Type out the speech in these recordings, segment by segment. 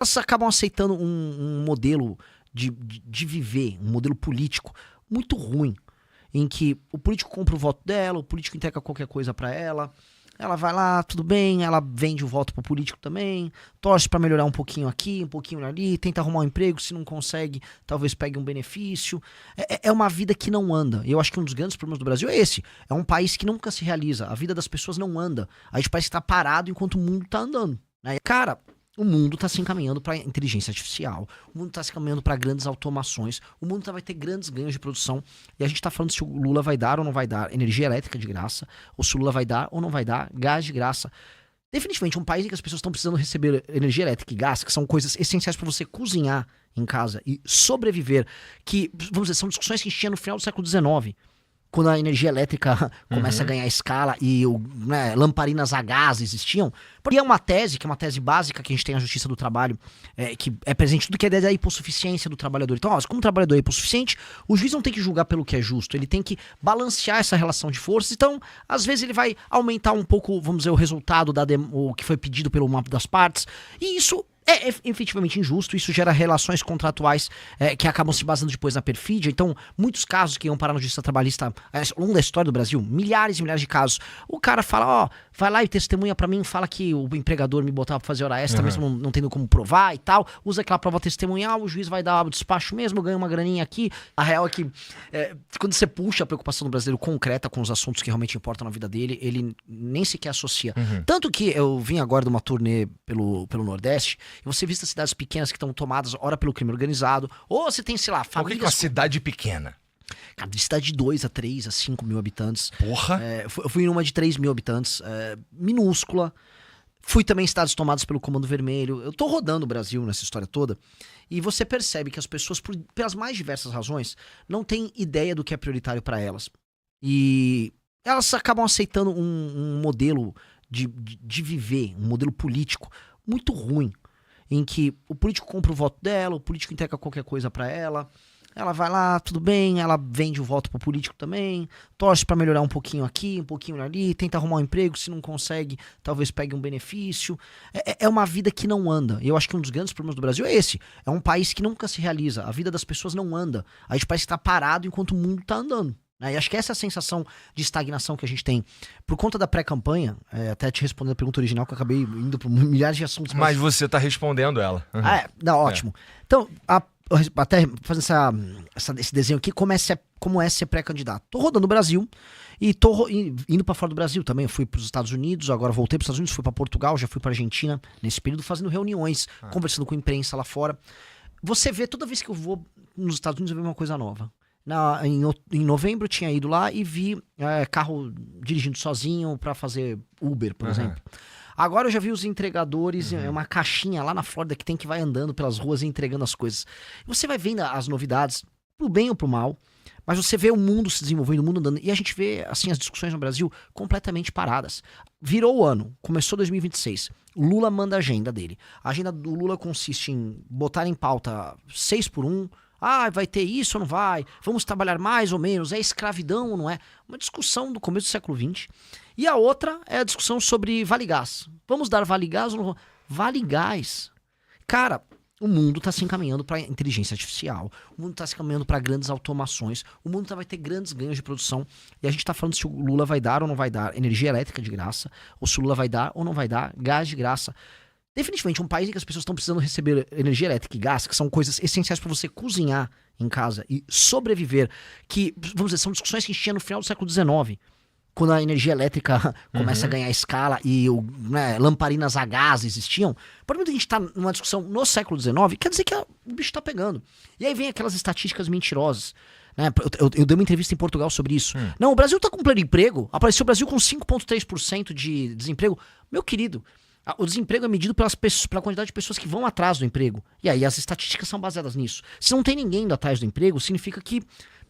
elas acabam aceitando um modelo de viver, um modelo político muito ruim, em que o político compra o voto dela, o político entrega qualquer coisa pra ela, ela vai lá, tudo bem, ela vende o voto pro político também, torce pra melhorar um pouquinho aqui, um pouquinho ali, tenta arrumar um emprego, se não consegue, talvez pegue um benefício. É uma vida que não anda. E eu acho que um dos grandes problemas do Brasil é esse. É um país que nunca se realiza. A vida das pessoas não anda. A gente parece que tá parado enquanto o mundo tá andando, né? Cara, o mundo está se encaminhando para inteligência artificial, o mundo está se encaminhando para grandes automações, o mundo vai ter grandes ganhos de produção, e a gente está falando se o Lula vai dar ou não vai dar energia elétrica de graça, ou se o Lula vai dar ou não vai dar gás de graça. Definitivamente, um país em que as pessoas estão precisando receber energia elétrica e gás, que são coisas essenciais para você cozinhar em casa e sobreviver, que, vamos dizer, são discussões que a gente tinha no final do século XIX, quando a energia elétrica começa a ganhar escala e lamparinas a gás existiam. Porque é uma tese, que é uma tese básica que a gente tem na Justiça do Trabalho, que é presente tudo que é ideia da hipossuficiência do trabalhador. Então, como o trabalhador é hipossuficiente, o juiz não tem que julgar pelo que é justo, ele tem que balancear essa relação de forças. Então, às vezes ele vai aumentar um pouco, vamos dizer, o resultado o que foi pedido pelo uma das partes, e isso é efetivamente injusto, isso gera relações contratuais que acabam se basando depois na perfídia. Então, muitos casos que iam parar na justiça trabalhista ao longo da história do Brasil, milhares e milhares de casos, o cara fala, vai lá e testemunha pra mim, fala que o empregador me botava pra fazer hora extra, mesmo não tendo como provar e tal, usa aquela prova testemunhal, o juiz vai dar o despacho mesmo, ganha uma graninha aqui. A real é que quando você puxa a preocupação do brasileiro concreta com os assuntos que realmente importam na vida dele, ele nem sequer associa. Tanto que eu vim agora de uma turnê pelo Nordeste, e você vista cidades pequenas que estão tomadas, ora pelo crime organizado, ou você tem, sei lá, famílias... O que é uma cidade pequena? Cara, de cidade de 2 a 3 a 5 mil habitantes. Porra! Eu fui numa de 3 mil habitantes, minúscula. Fui também em cidades tomadas pelo Comando Vermelho. Eu tô rodando o Brasil nessa história toda, e você percebe que as pessoas, pelas mais diversas razões, não têm ideia do que é prioritário para elas. E elas acabam aceitando um modelo de viver, um modelo político muito ruim, em que o político compra o voto dela, o político entrega qualquer coisa pra ela, ela vai lá, tudo bem, ela vende o voto pro político também, torce pra melhorar um pouquinho aqui, um pouquinho ali, tenta arrumar um emprego, se não consegue, talvez pegue um benefício. É uma vida que não anda. E eu acho que um dos grandes problemas do Brasil é esse. É um país que nunca se realiza, a vida das pessoas não anda. A gente parece que tá parado enquanto o mundo tá andando. E acho que essa é a sensação de estagnação que a gente tem. Por conta da pré-campanha, até te respondendo a pergunta original, que eu acabei indo por milhares de assuntos. Mas você tá respondendo ela. Ótimo. Então, até fazendo esse desenho aqui, como é ser pré-candidato. Tô rodando o Brasil e tô indo pra fora do Brasil também. Eu fui pros Estados Unidos, agora voltei pros Estados Unidos, fui pra Portugal, já fui pra Argentina, nesse período fazendo reuniões, conversando com a imprensa lá fora. Você vê, toda vez que eu vou nos Estados Unidos, eu vejo uma coisa nova. Em novembro eu tinha ido lá e vi carro dirigindo sozinho pra fazer Uber, por exemplo. Agora eu já vi os entregadores, uma caixinha lá na Flórida que vai andando pelas ruas e entregando as coisas. Você vai vendo as novidades, pro bem ou pro mal, mas você vê o mundo se desenvolvendo, o mundo andando, e a gente vê assim as discussões no Brasil completamente paradas. Virou o ano, começou 2026, o Lula manda a agenda dele. A agenda do Lula consiste em botar em pauta 6 por 1, vai ter isso ou não vai? Vamos trabalhar mais ou menos? É escravidão ou não é? Uma discussão do começo do século XX. E a outra é a discussão sobre Vale Gás. Vamos dar Vale Gás ou não? Vale Gás. Cara, o mundo está se encaminhando para inteligência artificial. O mundo está se encaminhando para grandes automações. O mundo vai ter grandes ganhos de produção. E a gente está falando se o Lula vai dar ou não vai dar energia elétrica de graça. Ou se o Lula vai dar ou não vai dar gás de graça. Definitivamente, um país em que as pessoas estão precisando receber energia elétrica e gás, que são coisas essenciais para você cozinhar em casa e sobreviver, que, vamos dizer, são discussões que a gente tinha no final do século XIX, quando a energia elétrica começa a ganhar escala e lamparinas a gás existiam. Por exemplo, a gente está numa discussão no século XIX, quer dizer que o bicho está pegando. E aí vem aquelas estatísticas mentirosas. Eu dei uma entrevista em Portugal sobre isso. Não, o Brasil está com pleno emprego, apareceu o Brasil com 5,3% de desemprego. Meu querido, o desemprego é medido pela quantidade de pessoas que vão atrás do emprego. E aí as estatísticas são baseadas nisso. Se não tem ninguém indo atrás do emprego, significa que,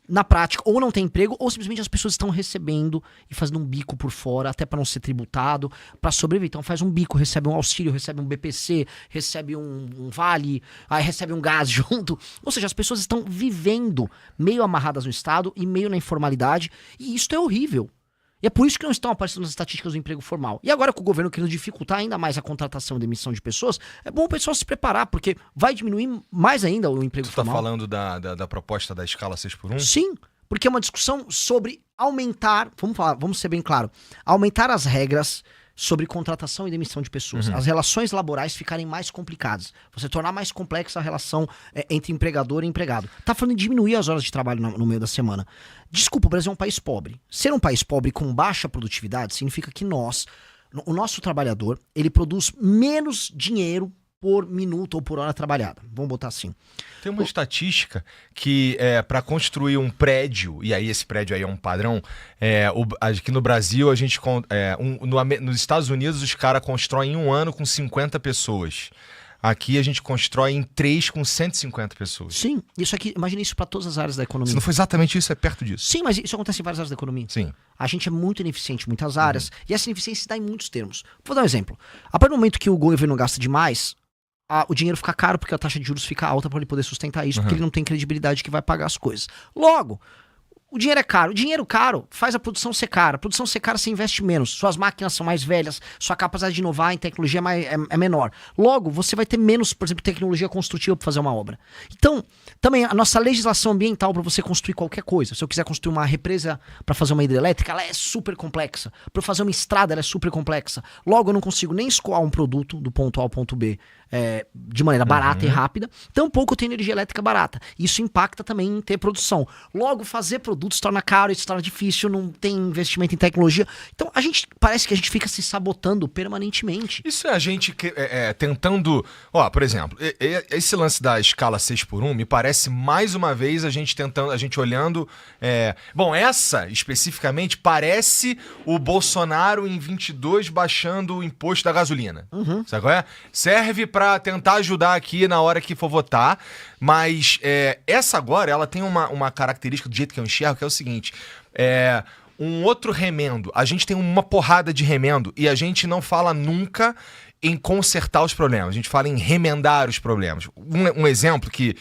na prática, ou não tem emprego, ou simplesmente as pessoas estão recebendo e fazendo um bico por fora, até para não ser tributado, para sobreviver. Então faz um bico, recebe um auxílio, recebe um BPC, recebe um vale, aí recebe um gás junto. Ou seja, as pessoas estão vivendo meio amarradas no Estado e meio na informalidade. E isso é horrível. E é por isso que não estão aparecendo nas estatísticas do emprego formal. E agora com o governo querendo dificultar ainda mais a contratação e demissão de pessoas, é bom o pessoal se preparar, porque vai diminuir mais ainda o emprego formal. Tu tá falando da proposta da escala 6x1? Sim, porque é uma discussão sobre aumentar, vamos ser bem claro, aumentar as regras sobre contratação e demissão de pessoas. As relações laborais ficarem mais complicadas. Você tornar mais complexa a relação entre empregador e empregado. Tá falando de diminuir as horas de trabalho no meio da semana. Desculpa, o Brasil é um país pobre. Ser um país pobre com baixa produtividade significa que o nosso trabalhador, ele produz menos dinheiro por minuto ou por hora trabalhada. Vamos botar assim. Tem uma estatística que para construir um prédio, e aí esse prédio aí é um padrão, aqui no Brasil a gente nos Estados Unidos os caras constroem em um ano com 50 pessoas. Aqui a gente constrói em 3 com 150 pessoas. Sim, isso aqui, imagina isso para todas as áreas da economia. Se não foi exatamente isso, é perto disso. Sim, mas isso acontece em várias áreas da economia. Sim. A gente é muito ineficiente em muitas áreas, e essa ineficiência se dá em muitos termos. Vou dar um exemplo. A partir do momento que o governo gasta demais, o dinheiro fica caro porque a taxa de juros fica alta para ele poder sustentar isso, porque ele não tem credibilidade que vai pagar as coisas. Logo, o dinheiro é caro. O dinheiro caro faz a produção ser cara. A produção ser cara, você investe menos. Suas máquinas são mais velhas, sua capacidade de inovar em tecnologia é menor. Logo, você vai ter menos, por exemplo, tecnologia construtiva para fazer uma obra. Então, também a nossa legislação ambiental para você construir qualquer coisa. Se eu quiser construir uma represa para fazer uma hidrelétrica, ela é super complexa. Para eu fazer uma estrada, ela é super complexa. Logo, eu não consigo nem escoar um produto do ponto A ao ponto B de maneira barata e rápida. Tampouco eu tenho energia elétrica barata. Isso impacta também em ter produção. Logo, fazer produtos se torna caro, isso se torna difícil, não tem investimento em tecnologia. Então, parece que a gente fica se sabotando permanentemente. Isso é a gente tentando... por exemplo, esse lance da escala 6x1 me parece mais uma vez a gente olhando... essa especificamente parece o Bolsonaro em 22 baixando o imposto da gasolina. Sabe qual é? Serve para tentar ajudar aqui na hora que for votar, mas essa agora, ela tem uma característica do jeito que eu enxergo, que é o seguinte, um outro remendo, a gente tem uma porrada de remendo e a gente não fala nunca em consertar os problemas, a gente fala em remendar os problemas. Um exemplo que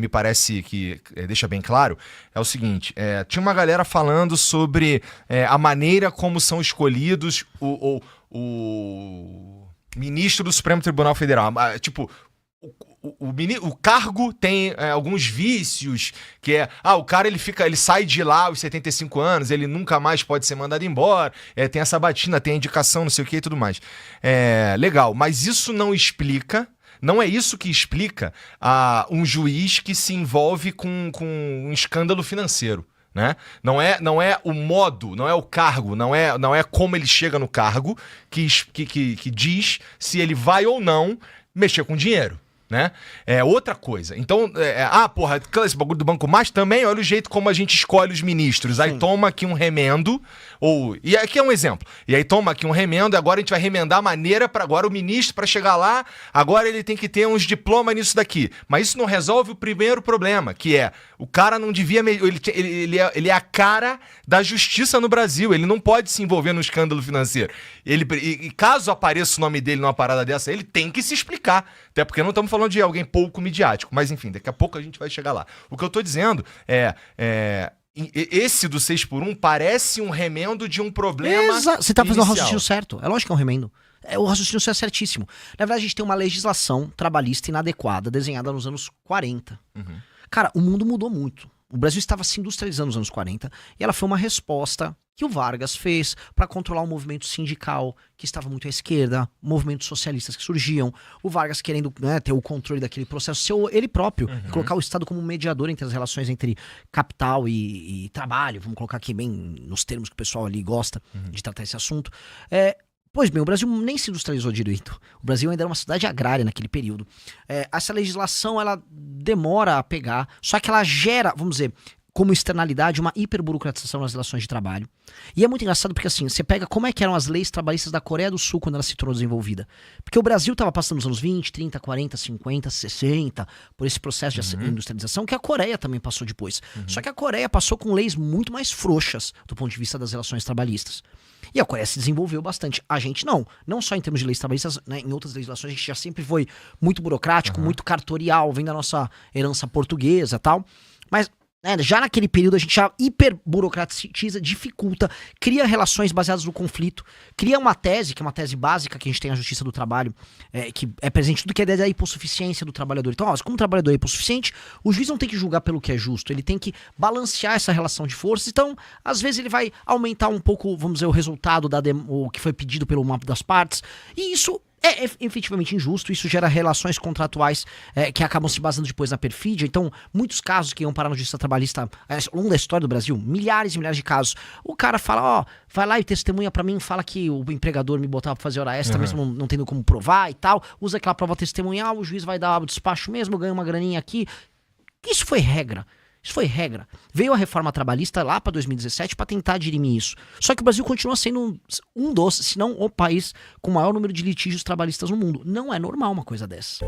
me parece que deixa bem claro é o seguinte, tinha uma galera falando sobre a maneira como são escolhidos o ministro do Supremo Tribunal Federal. Tipo, o cargo tem alguns vícios, que o cara ele sai de lá aos 75 anos, ele nunca mais pode ser mandado embora, tem essa batina, tem a indicação, não sei o que e tudo mais. Legal, mas isso não explica, não é isso que explica um juiz que se envolve com um escândalo financeiro. Né? Não é o modo, não é o cargo, não é como ele chega no cargo que diz se ele vai ou não mexer com dinheiro. Né? É outra coisa. Então, esse bagulho do Banco Mais também, olha o jeito como a gente escolhe os ministros. Aí toma aqui um remendo, e aqui é um exemplo. E aí toma aqui um remendo, e agora a gente vai remendar a maneira para agora o ministro, para chegar lá, agora ele tem que ter uns diplomas nisso daqui. Mas isso não resolve o primeiro problema, que o cara não devia... Ele é a cara da justiça no Brasil, ele não pode se envolver no escândalo financeiro. E caso apareça o nome dele numa parada dessa, ele tem que se explicar. Até porque não estamos falando de alguém pouco midiático, mas enfim, daqui a pouco a gente vai chegar lá. O que eu tô dizendo esse do 6x1 parece um remendo de um problema. Você tá fazendo o raciocínio certo. É lógico que é um remendo. O raciocínio é certíssimo. Na verdade, a gente tem uma legislação trabalhista inadequada desenhada nos anos 40. Cara, o mundo mudou muito. O Brasil estava se industrializando nos anos 40 e ela foi uma resposta que o Vargas fez para controlar o movimento sindical, que estava muito à esquerda, movimentos socialistas que surgiam, o Vargas querendo ter o controle daquele processo, ele próprio, e colocar o Estado como mediador entre as relações entre capital e trabalho, vamos colocar aqui bem nos termos que o pessoal ali gosta de tratar esse assunto. Pois bem, o Brasil nem se industrializou direito. O Brasil ainda era uma cidade agrária naquele período. Essa legislação, ela demora a pegar, só que ela gera, vamos dizer, como externalidade, uma hiperburocratização nas relações de trabalho. E é muito engraçado porque, assim, você pega como é que eram as leis trabalhistas da Coreia do Sul quando ela se tornou desenvolvida. Porque o Brasil estava passando nos anos 20, 30, 40, 50, 60, por esse processo de industrialização, que a Coreia também passou depois. Só que a Coreia passou com leis muito mais frouxas do ponto de vista das relações trabalhistas. E a Coreia se desenvolveu bastante. A gente não só em termos de leis trabalhistas, né, em outras legislações a gente já sempre foi muito burocrático, muito cartorial, vem da nossa herança portuguesa e tal. Mas né, já naquele período a gente já hiperburocratiza, dificulta, cria relações baseadas no conflito, cria uma tese, que é uma tese básica que a gente tem na Justiça do Trabalho, que é presente tudo que é ideia da hipossuficiência do trabalhador. Então, como o trabalhador é hipossuficiente, o juiz não tem que julgar pelo que é justo, ele tem que balancear essa relação de forças. Então, às vezes ele vai aumentar um pouco, vamos dizer, o resultado o que foi pedido pelo uma das partes, e isso é efetivamente injusto, isso gera relações contratuais que acabam se basando depois na perfídia. Então, muitos casos que iam parar na justiça trabalhista ao longo da história do Brasil, milhares e milhares de casos, o cara fala, vai lá e testemunha pra mim, fala que o empregador me botava pra fazer hora extra, mesmo não tendo como provar e tal, usa aquela prova testemunhal, o juiz vai dar o despacho mesmo, ganha uma graninha aqui. Isso foi regra. Isso foi regra. Veio a reforma trabalhista lá para 2017 para tentar dirimir isso. Só que o Brasil continua sendo um dos, se não o país com o maior número de litígios trabalhistas no mundo. Não é normal uma coisa dessa.